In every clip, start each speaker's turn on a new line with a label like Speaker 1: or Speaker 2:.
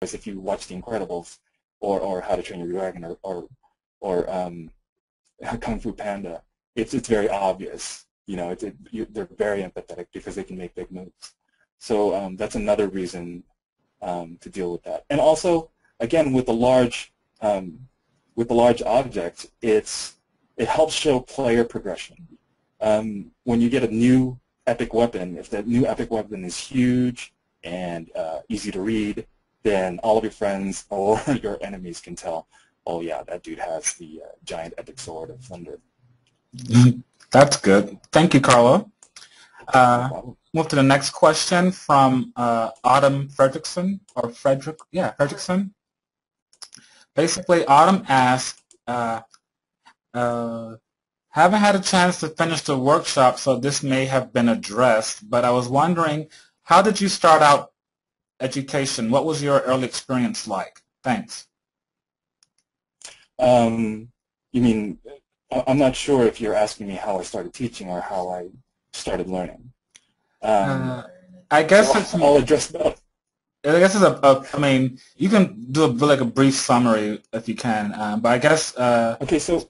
Speaker 1: if you watch The Incredibles or How to Train Your Dragon or Kung Fu Panda, it's very obvious. They're very empathetic because they can make big moves. So that's another reason to deal with that. And also, again, with the large object, it helps show player progression. When you get a new epic weapon, if that new epic weapon is huge and easy to read, then all of your friends or your enemies can tell, oh yeah, that dude has the giant epic sword of thunder.
Speaker 2: That's good. Thank you, Carlo. Move to the next question from Autumn Fredrickson, or Fredrickson. Basically, Autumn asked, haven't had a chance to finish the workshop, so this may have been addressed, but I was wondering, how did you start out education? What was your early experience like? Thanks.
Speaker 1: You mean, I'm not sure if you're asking me how I started teaching or how I started learning.
Speaker 2: I guess
Speaker 1: I'll address both.
Speaker 2: I guess I mean, you can do like a brief summary if you can, but I guess.
Speaker 1: Okay, so.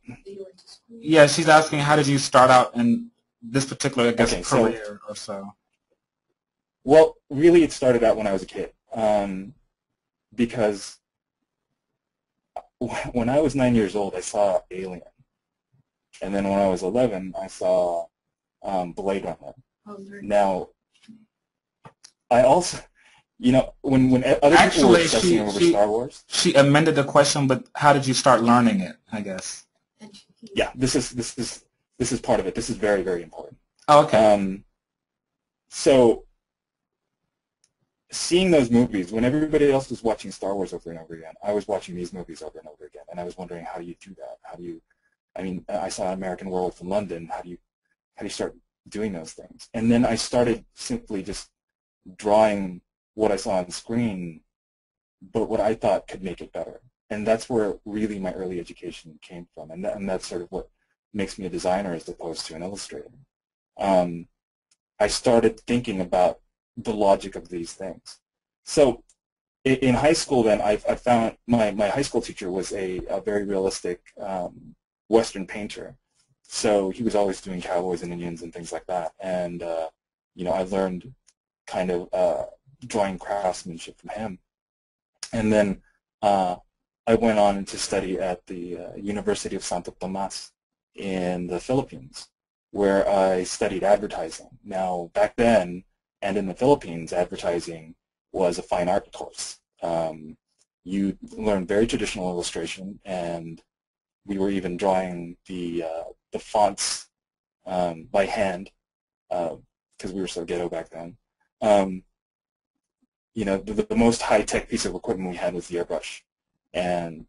Speaker 2: Yeah, she's asking how did you start out in this particular, I guess, career or so.
Speaker 1: Well, really, it started out when I was a kid, because when I was 9 years old, I saw Alien, and then when I was 11, I saw Blade Runner. Now, I also, when other people were discussing over Star Wars,
Speaker 2: she amended the question, but how did you start learning it? I guess.
Speaker 1: Yeah, this is part of it. This is very, very important.
Speaker 2: Oh, okay.
Speaker 1: So, seeing those movies, when everybody else was watching Star Wars over and over again, I was watching these movies over and over again, and I was wondering, how do you do that? I mean, I saw American Werewolf in London. How do you start doing those things? And then I started simply just drawing what I saw on screen, but what I thought could make it better. And that's where really my early education came from, and that's sort of what makes me a designer as opposed to an illustrator. I started thinking about the logic of these things. So in high school then, I found my high school teacher was a very realistic Western painter. So he was always doing cowboys and Indians and things like that. And, I learned kind of drawing craftsmanship from him. And then I went on to study at the University of Santo Tomas in the Philippines, where I studied advertising. Now, back then, and in the Philippines, advertising was a fine art course. You learned very traditional illustration, and we were even drawing the fonts by hand, because we were so ghetto back then. The most high-tech piece of equipment we had was the airbrush. And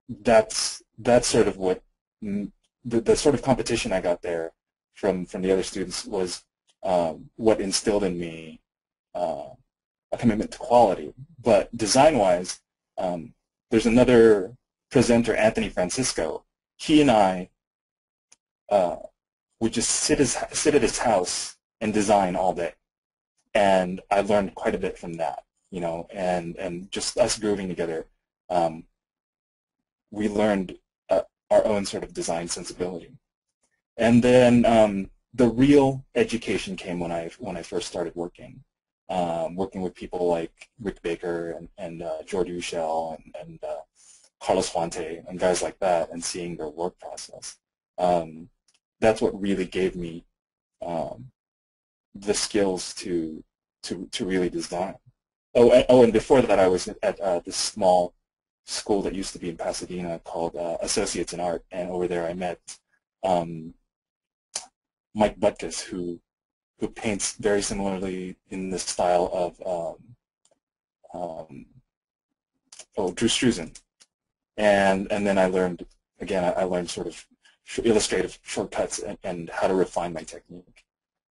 Speaker 1: that's sort of what the sort of competition I got there from the other students was what instilled in me a commitment to quality. But design-wise, there's another presenter, Anthony Francisco. He and I would just sit at his house and design all day, and I learned quite a bit from that. And just us grooving together, we learned our own sort of design sensibility. And then the real education came when I first started working with people like Rick Baker and George Ushel and Carlos Fuente and guys like that, and seeing their work process. That's what really gave me the skills to really design. And before that, I was at this small school that used to be in Pasadena called Associates in Art, and over there I met Mike Butkus, who paints very similarly in the style of Drew Struzan. And then I learned, again, I learned sort of illustrative shortcuts and how to refine my technique.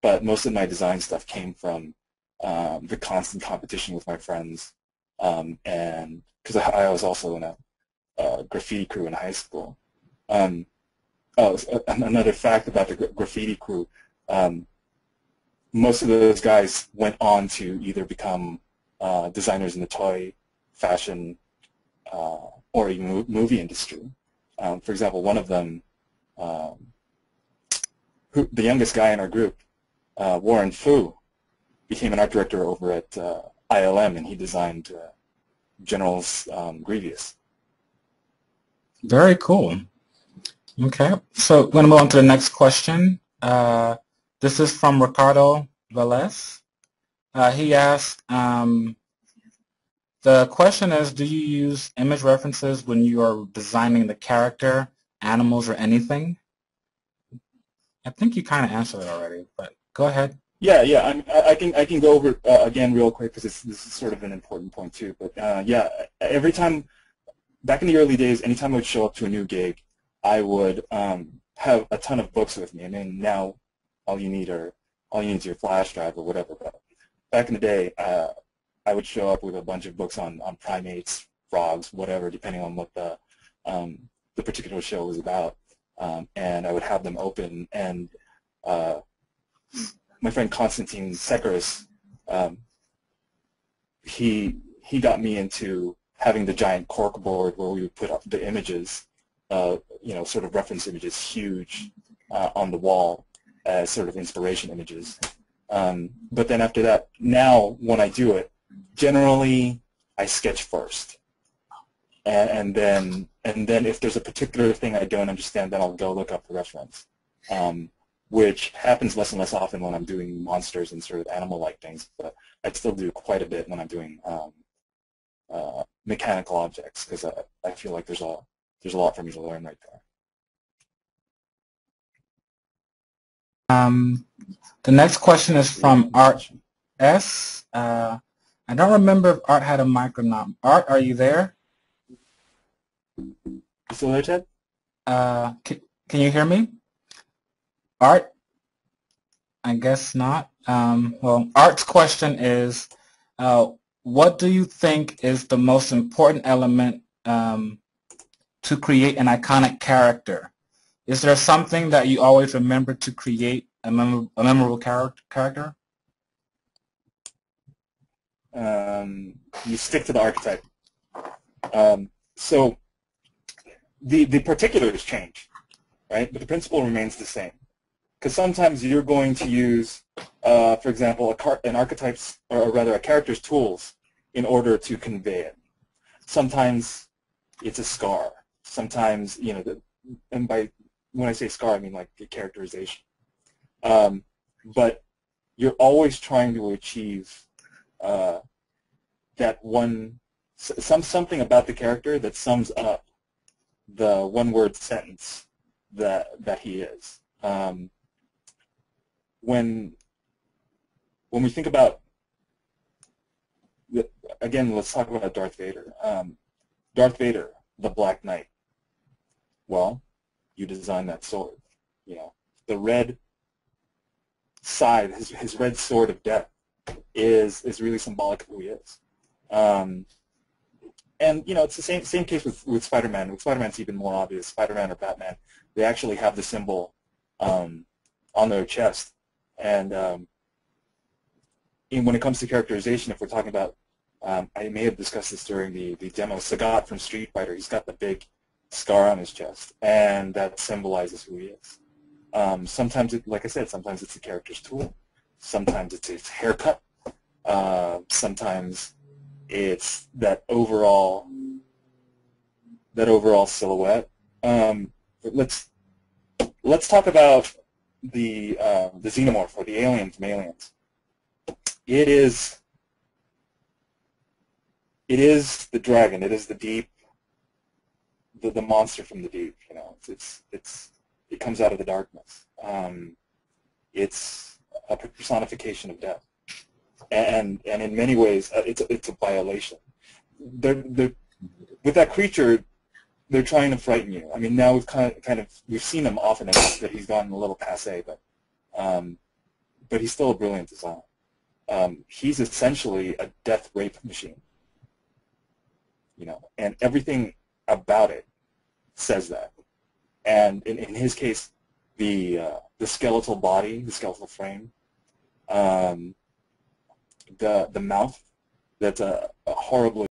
Speaker 1: But most of my design stuff came from the constant competition with my friends, and because I was also in a graffiti crew in high school. Another fact about the graffiti crew, most of those guys went on to either become designers in the toy, fashion, or even movie industry. For example, one of them, the youngest guy in our group, Warren Fu, became an art director over at ILM, and he designed General Grievous.
Speaker 2: Very cool. Okay, so we're going to move on to the next question. This is from Ricardo Velez. He asked, the question is, do you use image references when you are designing the character, animals, or anything? I think you kind of answered it already, but go ahead.
Speaker 1: Yeah, I can go over again real quick because this is sort of an important point too. But yeah, every time, back in the early days, anytime I would show up to a new gig, I would have a ton of books with me. I mean, now all you need is your flash drive or whatever. But back in the day, I would show up with a bunch of books on primates, frogs, whatever, depending on what the particular show was about, and I would have them open. And my friend Konstantin Sekaris, he got me into having the giant cork board where we would put up the images, sort of reference images, huge on the wall as sort of inspiration images. But then after that, now when I do it, generally I sketch first, and then if there's a particular thing I don't understand, then I'll go look up the reference, which happens less and less often when I'm doing monsters and sort of animal-like things. But I still do quite a bit when I'm doing mechanical objects, because I feel like there's a lot for me to learn right there.
Speaker 2: The next question is from Art S. I don't remember if Art had a mic or not. Art, are you there?
Speaker 1: You still there, Ted?
Speaker 2: Can you hear me? Art? I guess not. Well, Art's question is, what do you think is the most important element to create an iconic character? Is there something that you always remember to create a memorable character?
Speaker 1: You stick to the archetype. So the particulars change, right? But the principle remains the same. Because sometimes you're going to use, for example, an archetype's, or rather a character's tools in order to convey it. Sometimes it's a scar. Sometimes, and when I say scar, I mean like the characterization. But you're always trying to achieve that something about the character that sums up the one-word sentence that he is. When we think about, again, let's talk about Darth Vader. Darth Vader, the Black Knight. Well, you design that sword. The red side, his red sword of death, is really symbolic of who he is. And it's the same case with Spider-Man. With Spider-Man, it's even more obvious. Spider-Man or Batman, they actually have the symbol on their chest. And when it comes to characterization, if we're talking about, I may have discussed this during the demo, Sagat from Street Fighter, he's got the big scar on his chest, and that symbolizes who he is. Sometimes, like I said, sometimes it's the character's tool. Sometimes it's his haircut. Sometimes it's that overall silhouette. Let's talk about the Xenomorph, or the alien from Aliens. It is the dragon. It is the deep, the monster from the deep. It comes out of the darkness. It's a personification of death, and in many ways, it's a violation. With that creature, they're trying to frighten you. I mean, now we've seen him often enough that he's gotten a little passé, but he's still a brilliant design. He's essentially a death rape machine, and everything about it says that. And in his case, the skeletal body, the skeletal frame, the mouth that's a horribly